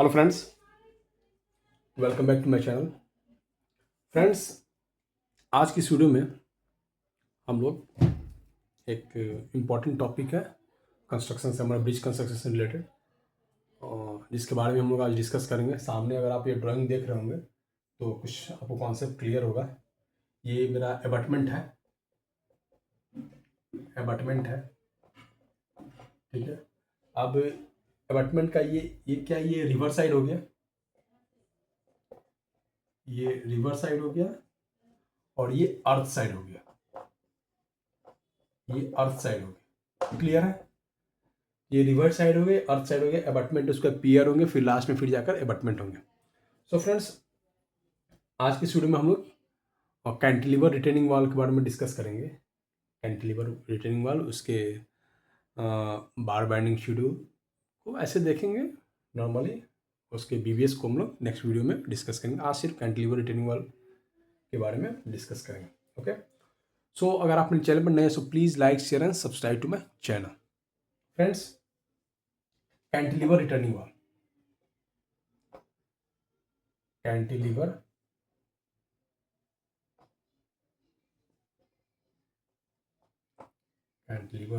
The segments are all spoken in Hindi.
Hello friends, welcome back to my channel. Friends, आज की इस वीडियो में हम लोग एक इम्पॉर्टेंट टॉपिक है कंस्ट्रक्शन से, हमारा ब्रिज कंस्ट्रक्शन से रिलेटेड, और जिसके बारे में हम लोग आज डिस्कस करेंगे। सामने अगर आप ये ड्राइंग देख रहे होंगे तो कुछ आपको कॉन्सेप्ट क्लियर होगा। ये मेरा एबटमेंट है, ठीक है। अब एबटमेंट का ये क्या, ये रिवर साइड हो गया, ये रिवर साइड हो गया और ये अर्थ साइड हो गया, ये अर्थ साइड हो गया। क्लियर है? ये रिवर साइड हो गए, अर्थ साइड हो गया, एबटमेंट उसका पियर होंगे, फिर लास्ट में फिर जाकर एबटमेंट होंगे। सो फ्रेंड्स, आज की वीडियो में हम लोग कैंटिलीवर रिटेनिंग वॉल के बारे में डिस्कस करेंगे। कैंटिलीवर रिटेनिंग वॉल, उसके बार बाइंडिंग शेड्यूल को ऐसे देखेंगे नॉर्मली, उसके बीवीएस को हम लोग नेक्स्ट वीडियो में डिस्कस करेंगे। आज सिर्फ कैंटिलीवर रिटेनिंग वॉल के बारे में डिस्कस करेंगे। ओके, सो अगर आप मेरे चैनल पर नए हैं so please like, share and subscribe to my channel. Friends, cantilever returning wall, cantilever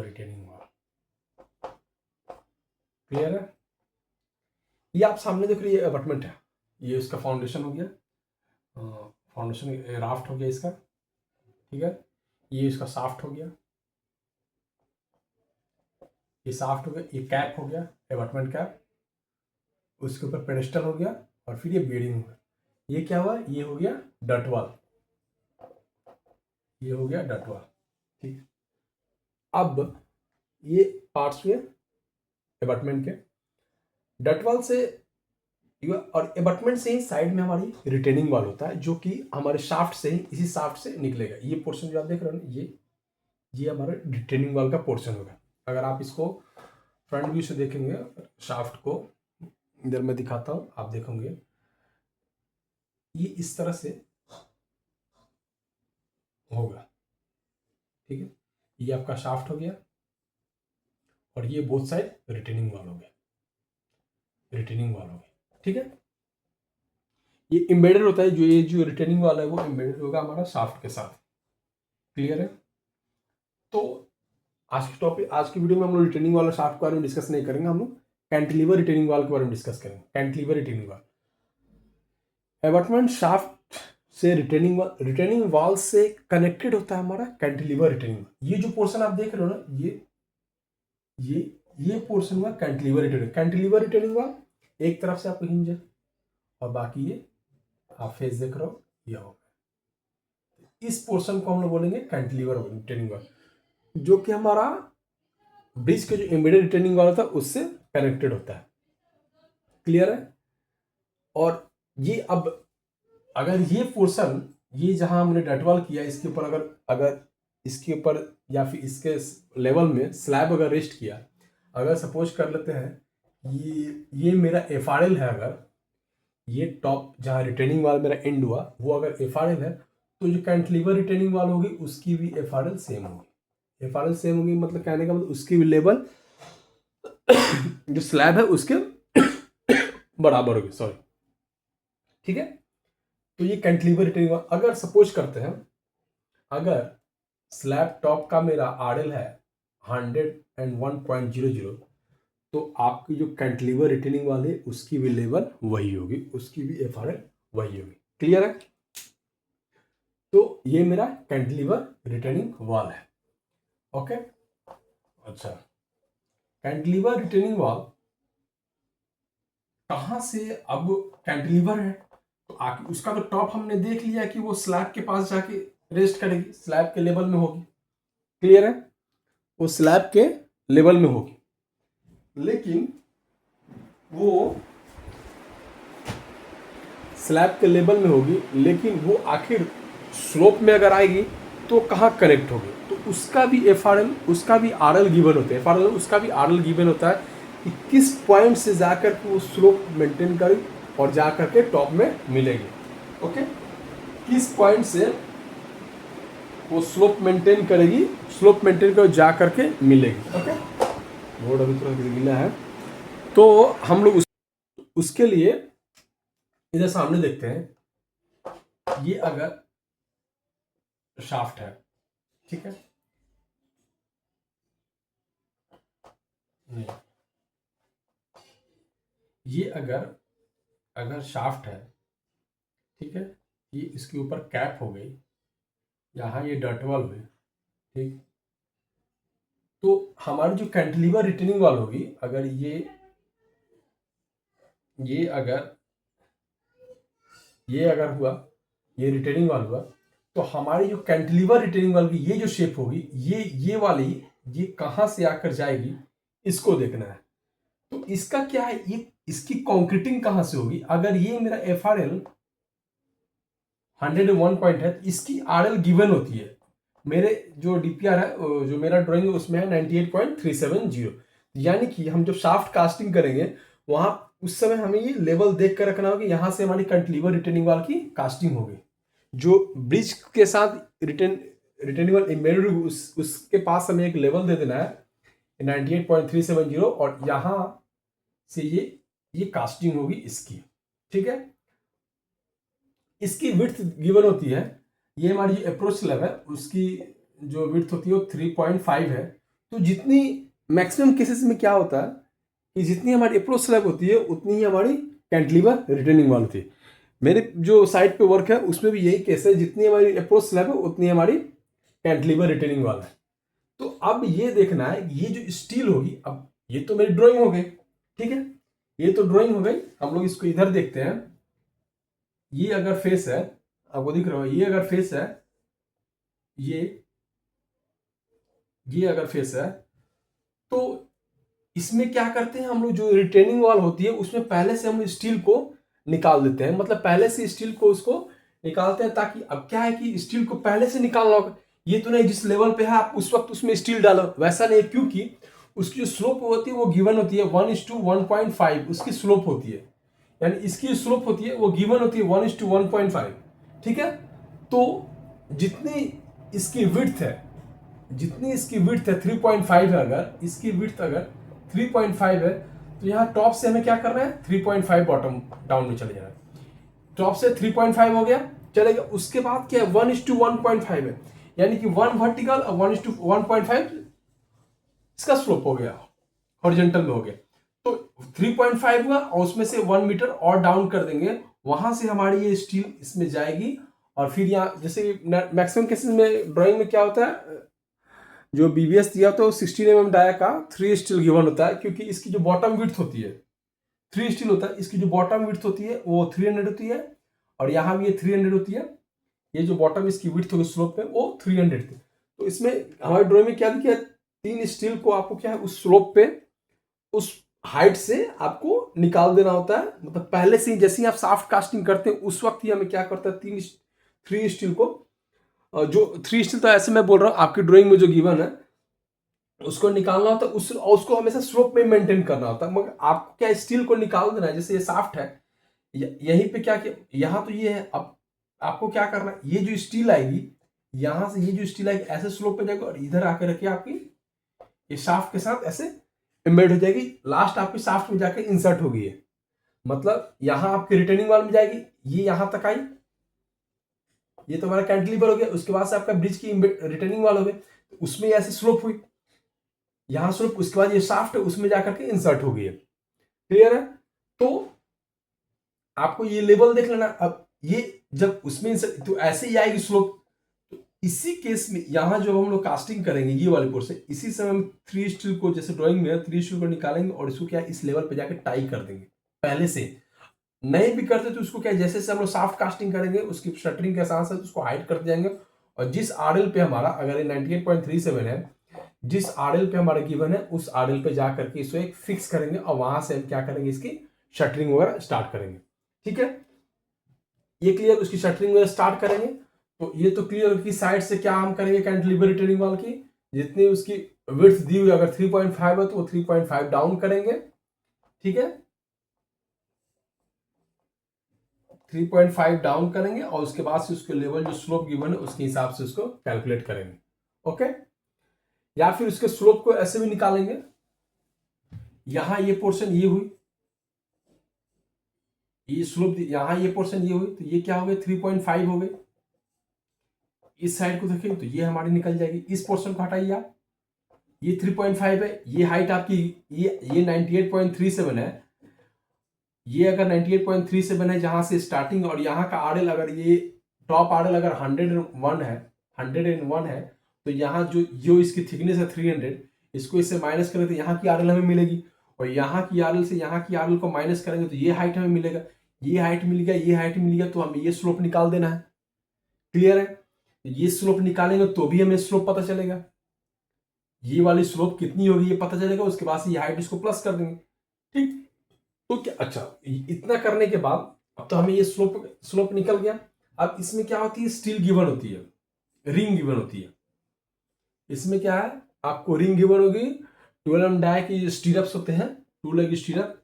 retaining wall, clear है? ये आप सामने देख रहे हैं, ये अपार्टमेंट है, ये उसका फाउंडेशन हो गया, फाउंडेशन राफ्ट हो गया इसका, ठीक है। ये इसका साफ्ट हो गया, ये साफ्ट हो गया, ये कैप हो गया, अपार्टमेंट कैप, उसके ऊपर पेडेस्टल हो गया और फिर ये बेडिंग हो गया। ये क्या हुआ? ये हो गया डटवाल, ये हो गया डटवाल, ठीक। अब ये पार्ट्स हुए अपार्टमेंट के, डटवाल से और एबटमेंट से ही साइड में हमारी रिटेनिंग वॉल होता है, जो कि हमारे शाफ्ट से ही, इसी शाफ्ट से निकलेगा। ये पोर्शन जो आप देख रहे हो ना, ये हमारे रिटेनिंग वॉल का पोर्शन होगा। अगर आप इसको फ्रंट व्यू से देखेंगे, शाफ्ट को इधर मैं दिखाता हूँ, आप देखोगे ये इस तरह से होगा, ठीक है। ये आपका शाफ्ट हो गया और ये बोथ साइड रिटेनिंग वॉल हो गया, ठीक है। ये एम्बेडेड होता है, ये जो रिटेनिंग वाला है वो एम्बेडेड होगा हमारा शाफ्ट के साथ, क्लियर है? तो आज की वीडियो में हम लोग रिटेनिंग वाला शाफ्ट के बारे में डिस्कस नहीं करेंगे, हम लोग कैंटिलीवर रिटेनिंग वॉल के बारे में डिस्कस करेंगे। Cantilever retaining wall, abutment shaft से रिटेनिंग वॉल से कनेक्टेड होता है हमारा कैंटिलीवर रिटेनिंग वॉल। ये जो पोर्शन आप देख रहे हो ना, ये पोर्शन हुआ कैंटिलीवर रिटेनिंग वॉल। एक तरफ से आपको हिंज है और बाकी ये आप फेस देख रहे हो, यह होगा। इस पोर्शन को हम लोग बोलेंगे कैंटिलीवर रिटेनिंग वॉल, जो कि हमारा ब्रिज के जो एम्बेडेड रिटेनिंग वॉल था उससे कनेक्टेड होता है, क्लियर है? और ये अब अगर ये पोर्शन, ये जहां हमने डटवाल किया, इसके ऊपर अगर इसके ऊपर या फिर इसके लेवल में स्लैब अगर रेस्ट किया, अगर सपोज कर लेते हैं ये मेरा एफआरएल है, अगर ये टॉप जहाँ रिटेनिंग वाल मेरा एंड हुआ वो अगर एफआरएल है, तो जो कैंटिलीवर रिटेनिंग वाल होगी उसकी भी एफआरएल सेम होगी। मतलब कहने का मतलब उसकी भी लेवल जो स्लैब है उसके बराबर होगी, सॉरी, ठीक है। तो ये कैंटिलीवर रिटेनिंग वाल, अगर सपोज करते हैं अगर स्लैब टॉप का मेरा आरएल है 101.00, तो आपकी जो कैंटिलीवर रिटेनिंग वाल है उसकी भी लेवल वही होगी, उसकी भी एफआरएल वही होगी, क्लियर है? तो ये मेरा कैंटिलीवर रिटेनिंग वाल है, ओके। अच्छा, कैंटिलीवर रिटेनिंग वाल कहां से, अब कैंटिलीवर है तो आके उसका तो टॉप हमने देख लिया कि वो स्लैब के पास जाके रेस्ट करेगी, स्लैब के लेवल में होगी, क्लियर है? वो स्लैब के लेवल में होगी, लेकिन वो स्लैब के लेवल में होगी, लेकिन वो आखिर स्लोप में अगर आएगी तो कहाँ कनेक्ट होगी, तो उसका भी एफआरएल, उसका भी आरएल गिवन होता है, एफआरएल उसका भी आरएल गिवन होता है कि किस पॉइंट से जाकर के वो स्लोप मेंटेन करेगी और जाकर के टॉप में मिलेगी, ओके। किस पॉइंट से वो स्लोप मेंटेन करेगी, स्लोप मेंटेन कर जा करके मिलेगी, ओके। बोर्ड अभी थोड़ा गीला है तो हम लोग उसके लिए इधर सामने देखते हैं, ये अगर शाफ्ट है, ठीक है, नहीं, ये अगर शाफ्ट है, ठीक है, ये इसके ऊपर कैप हो गई, यहाँ ये डर्टवॉल हुई, ठीक, तो हमारी जो कैंटिलीवर रिटेनिंग वॉल होगी, अगर ये अगर हुआ, ये रिटेनिंग वॉल हुआ, तो हमारी जो कैंटिलीवर रिटेनिंग वॉल की ये जो शेप होगी, ये वाली, ये कहाँ से आकर जाएगी, इसको देखना है। तो इसका क्या है, ये इसकी कॉन्क्रीटिंग कहाँ से होगी। अगर ये मेरा FRL 101 पॉइंट है, तो इसकी RL गिवन होती है, मेरे जो DPR है, जो मेरा ड्राइंग है उसमें है 98.370। यानी कि हम जब शाफ्ट कास्टिंग करेंगे वहां उस समय हमें ये लेवल देख कर रखना होगा, यहां से हमारी कैंटिलीवर रिटेनिंग वॉल की कास्टिंग होगी। जो ब्रिज के साथ रिटेनिंग वॉल एम्बेडेड उसके पास हमें एक लेवल दे देना है 98.370, और यहां से ये कास्टिंग होगी इसकी, ठीक है। इसकी विड्थ गिवन होती है, ये हमारी जो अप्रोच स्लैब है उसकी जो विड्थ होती है वो 3.5 है। तो जितनी मैक्सिमम केसेस में क्या होता है कि जितनी हमारी अप्रोच स्लैब होती है उतनी ही हमारी कैंटिलीवर रिटेनिंग वॉल होती है। मेरे जो साइट पे वर्क है उसमें भी यही केस है, जितनी हमारी अप्रोच स्लैब है उतनी हमारी कैंटिलीवर रिटेनिंग वॉल है। तो अब ये देखना है, ये जो स्टील होगी, अब ये तो मेरी ड्राइंग हो गई, ठीक है, ये तो ड्राइंग हो गई। हम लोग इसको इधर देखते हैं, ये अगर फेस है, आपको दिख रहा है, ये अगर फेस है, ये अगर फेस है, तो इसमें क्या करते हैं हम लोग, जो रिटेनिंग वॉल होती है उसमें पहले से हम स्टील को निकाल देते हैं, मतलब पहले से स्टील को उसको निकालते हैं, ताकि अब क्या है कि स्टील को पहले से निकालना होगा। ये तो नहीं जिस लेवल पे है आप उस वक्त उसमें स्टील डालो, वैसा नहीं, क्योंकि उसकी जो स्लोप होती है वो गिवन होती है 1:1.5 उसकी स्लोप होती है, यानी इसकी स्लोप होती है वो गिवन होती है 1:1.5, ठीक है। तो जितनी इसकी विड्थ है, जितनी इसकी विड्थ है 3.5 है, अगर इसकी विड्थ अगर 3.5 है, तो यहाँ टॉप से हमें क्या करना है, 3.5 बॉटम डाउन में चले जाना है। टॉप से 3.5 हो गया, चलेगा। उसके बाद क्या है, 1:1.5 है, यानी कि 1 वर्टिकल और 1:1.5 इसका स्लोप हो गया, हॉरिजॉन्टल में हो गया। तो 3.5 हुआ और उसमें से 1 मीटर और डाउन कर देंगे, वहां से हमारी ये स्टील इसमें जाएगी। और फिर यहाँ जैसे मैक्सिमम केसेस में ड्राइंग में क्या होता है, जो BBS दिया तो 16 mm डाया का 3 स्टील गिवन होता है, क्योंकि इसकी जो बॉटम विड्थ होती है 3 स्टील होता है, इसकी जो बॉटम विड्थ होती है वो 300 होती है, और यहाँ भी ये 300 होती है। ये जो बॉटम इसकी विड्थ होगी स्लोप पे वो 300 थी। तो इसमें हमारे ड्राइंग में क्या दिया, 3 स्टील को आपको क्या है उस स्लोप पे, उस हाइट से आपको निकाल देना होता है। मतलब पहले से ही जैसे ही आप सॉफ्ट कास्टिंग करते हैं उस वक्त ही हमें क्या करता है, 3 स्टील को, जो 3 स्टील तो ऐसे मैं बोल रहा हूँ आपकी ड्राइंग में जो गिवन है उसको निकालना होता है, उसको हमेशा स्लोप में मेंटेन करना होता है। मगर आपको क्या स्टील को निकाल देना है, जैसे ये सॉफ्ट है, यहीं पे क्या किया, यहाँ तो ये है, अब आपको क्या करना है, ये जो स्टील आएगी यहां से, ये जो स्टील आएगी ऐसे स्लोप पे जाएगी और इधर आकर रखिए, आपकी ये शाफ्ट के साथ ऐसे एम्बेड हो जाएगी, लास्ट आपकी शाफ्ट में जाकर इंसर्ट होगी ये। मतलब यहां आपकी रिटर्निंग वॉल में जाएगी, ये यहां तक आई, ये तो हमारा कैंटिलीवर हो गया। उसके बाद से आपका ब्रिज की रिटर्निंग वॉल हो गई, उसमें ऐसे स्लोप हुई, यहां स्लोप, उसके बाद ये शाफ्ट उसमें जाकर के इंसर्ट हो गई है। क्लियर है। तो आपको ये लेवल देख लेना। अब ये जब उसमें तो ऐसे ही आएगी स्लोप। तो इसी केस में यहां जो हम लोग कास्टिंग करेंगे ये वाले पोर्शन, इसी समय हम 3 स्टील को, जैसे ड्राइंग में 3 स्टील को निकालेंगे और इसको क्या इस लेवल पे जाकर टाई कर देंगे। पहले से नहीं भी करते तो उसको क्या, जैसे जैसे हम लोग सॉफ्ट कास्टिंग करेंगे उसकी शटरिंग के साथ साथ उसको हाइड करते जाएंगे, और जिस RL पे हमारा, अगर ये 98.37 है, जिस RL पे हमारा गिवन है उस RL पे जा करके इसको एक फिक्स करेंगे, और वहां से हम क्या करेंगे, इसकी शटरिंग वगैरह स्टार्ट करेंगे। ठीक है, ये क्लियर, उसकी शटरिंग वगैरह स्टार्ट करेंगे। तो ये तो क्लियर कि साइड से क्या हम करेंगे, कैंटिलीवर रिटेनिंग वॉल की जितनी उसकी विड्थ दी हुई, अगर 3.5 है तो वो 3.5 डाउन करेंगे। ठीक है, 3.5 डाउन करेंगे और उसके बाद से उसके लेवल जो स्लोप गिवन है उसके हिसाब से उसको कैलकुलेट करेंगे। ओके, या फिर उसके स्लोप को ऐसे भी निकालेंगे, यहां ये पोर्शन ये हुई, ये स्लोप यहाँ ये पोर्शन ये हुई तो ये क्या हो गया 3.5 हो गए। इस साइड को देखें तो ये हमारी निकल जाएगी। इस पोर्शन को हटाइए आप, ये 3.5 है, ये हाइट आपकी ये 98.37 है। ये अगर 98.37 है जहां से स्टार्टिंग, और यहाँ का आरएल अगर ये टॉप आरएल अगर 101 है तो यहाँ जो इसकी थिकनेस है 300, इसको इससे माइनस करें तो यहाँ की आरएल हमें मिलेगी, और यहाँ की आरएल से यहाँ की आरएल को माइनस करेंगे तो ये हाइट हमें मिलेगा। ये हाइट मिल गया, ये हाइट मिल गया, तो हमें ये स्लोप निकाल देना है। क्लियर है? ये स्लोप निकालेंगे तो भी हमें स्लोप पता चलेगा, ये वाली स्लोप कितनी होगी ये पता चलेगा। उसके बाद से ये हाइट इसको प्लस कर देंगे। ठीक, तो क्या, अच्छा इतना करने के बाद अब तो हमें ये स्लोप निकल गया। अब इसमें क्या होती है, स्टील गिवन होती है, रिंग गिवन होती है। इसमें क्या है, आपको रिंग गिवन होगी। 12 डाई की स्टीरअप्स होते हैं, 2 लेग स्टीरअप,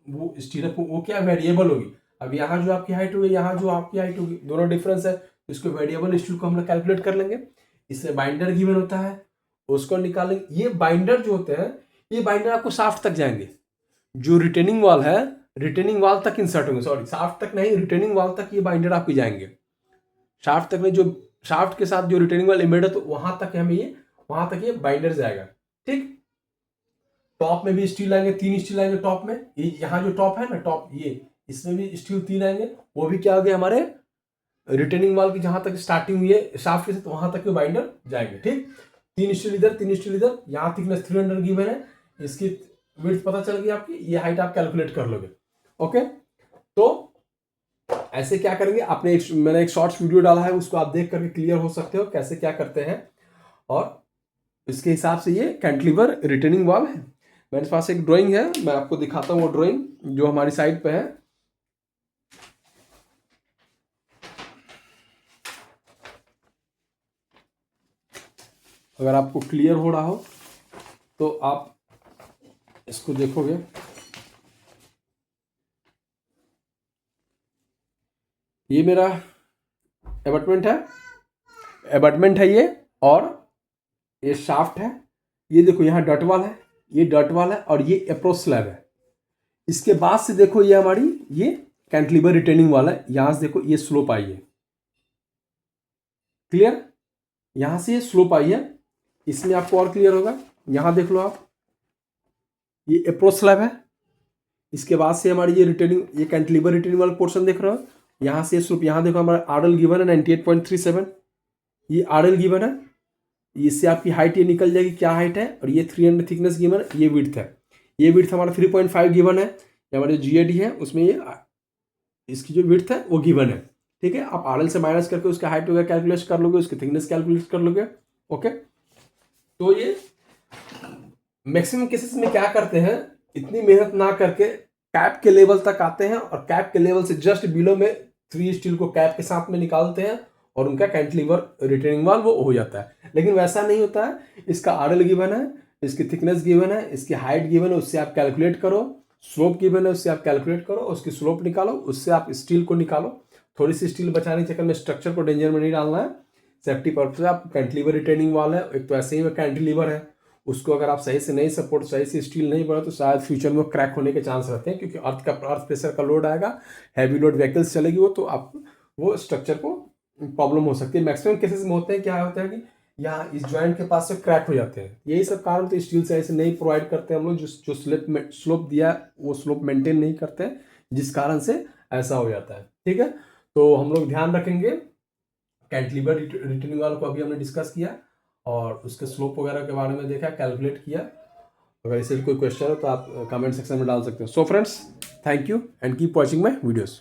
वो स्टीरअप वो क्या वेरिएबल होगी। अब यहाँ जो आपकी हाइट होगी, यहाँ जो आपकी हाइट होगी, दोनों डिफरेंस है, तो इसको वेरिएबल स्टील को हम लोग कैलकुलेट कर लेंगे। इससे बाइंडर गिवन होता है, उसको निकालेंगे। ये बाइंडर जो होते हैं, ये बाइंडर आपको शाफ्ट तक जाएंगे। जो रिटेनिंग वाल है, रिटेनिंग वाल तक इंसर्ट होंगे, सॉरी शाफ्ट तक नहीं, रिटेनिंग वाल तक ये बाइंडर आपके जाएंगे। शाफ्ट तक नहीं, जो शाफ्ट के साथ जो रिटेनिंग वाल एम्बेड है तो वहां तक हमें ये, वहां तक ये बाइंडर जाएगा। ठीक, टॉप में भी स्टील आएंगे, 3 स्टील आएंगे टॉप में। ये यहाँ जो टॉप है ना, टॉप ये, इसमें भी स्टील 3 आएंगे। वो भी क्या हो गया, हमारे रिटेनिंग वाल की जहां तक स्टार्टिंग हुई है शाफ्ट के साथ, वहां तक बाइंडर जाएंगे। ठीक, 3 स्टील इधर, 3 स्टील इधर, यहाँ थिकनेस 300 गिवन है। इसकी विड्थ पता चल गई आपकी, ये हाइट आप कैलकुलेट कर लोगे। ओके, तो ऐसे क्या करेंगे, मैंने एक शॉर्ट्स वीडियो डाला है, उसको आप देख करके क्लियर हो सकते हो कैसे क्या करते हैं। और इसके हिसाब से ये कैंटिलीवर रिटेनिंग वॉल है। मेरे पास एक ड्राइंग है, मैं आपको दिखाता हूँ वो ड्राइंग जो हमारी साइट पे है। अगर आपको क्लियर हो रहा हो तो आप इसको देखोगे। ये मेरा एबटमेंट है ये, और ये शाफ्ट है। ये देखो यहाँ डट वाल है, ये डट वाल है, और ये अप्रोच स्लैब है। इसके बाद से देखो ये हमारी ये कैंटिलीवर रिटेनिंग वाल है। यहां से देखो ये स्लोप आई है। क्लियर? यहां से ये स्लोप आई है, इसमें आपको और क्लियर होगा। यहां देख लो आप, ये अप्रोच स्लैब है। इसके बाद से हमारी ये रिटेनिंग, ये कैंटिलीवर रिटेनिंग वाला पोर्शन देख रहे हो, यहाँ से स्लोप। यहाँ देखो हमारा आरएल गिवन है 98.37, ये आरएल गिवन है। इससे आपकी हाइट ये निकल जाएगी, क्या हाइट है, और ये 300 थिकनेस गिवन है, ये विड्थ है। ये विड्थ हमारा 3.5 गिवन है। ये हमारे जीएडी है, उसमें ये इसकी जो विड्थ है वो गिवन है। ठीक है, आप आरएल से माइनस करके उसका हाइट वगैरह कैलकुलेट कर लोगे, उसकी थिकनेस कैलकुलेट कर लोगे। ओके, तो ये मैक्सिमम केसेस में क्या करते हैं, इतनी मेहनत ना करके कैप के लेवल तक आते हैं, और कैप के लेवल से जस्ट बिलो में 3 स्टील को कैप के साथ में निकालते हैं, और उनका कैंटिलीवर रिटेनिंग वाल वो हो जाता है। लेकिन वैसा नहीं होता है। इसका आरएल गिवन है, इसकी थिकनेस गिवन है, इसकी हाइट गिवन है, उससे आप कैलकुलेट करो। स्लोप गिवन है, उससे आप कैलकुलेट करो, उसकी स्लोप निकालो, उससे आप स्टील को निकालो। थोड़ी सी स्टील बचाने के चक्कर में स्ट्रक्चर को डेंजर में नहीं डालना है, सेफ्टी पर्पज से। आप कैंटिलीवर रिटेनिंग वाल है, एक तो ऐसे ही कैंटिलीवर है, उसको अगर आप सही से नहीं सपोर्ट, सही से स्टील नहीं बढ़ा तो शायद फ्यूचर में क्रैक होने के चांस रहते हैं, क्योंकि अर्थ प्रेशर का लोड आएगा, हैवी लोड व्हीकल्स चलेगी वो, तो आप वो स्ट्रक्चर को प्रॉब्लम हो सकती है। मैक्सिमम केसेस में होते हैं, क्या होता है कि यहाँ इस जॉइंट के पास से क्रैक हो जाते हैं। यही सब कारण तो स्टील से ऐसे नहीं प्रोवाइड करते हम लोग, जो स्लोप दिया वो स्लोप मेंटेन नहीं करते हैं, जिस कारण से ऐसा हो जाता है। ठीक है, तो हम लोग ध्यान रखेंगे। कैंटिलीवर रिटेनिंग वाल को अभी हमने डिस्कस किया, और उसके स्लोप वगैरह के बारे में देखा, कैलकुलेट किया। अगर इससे कोई क्वेश्चन हो तो आप कमेंट सेक्शन में डाल सकते हो। So friends, thank you and keep watching my videos.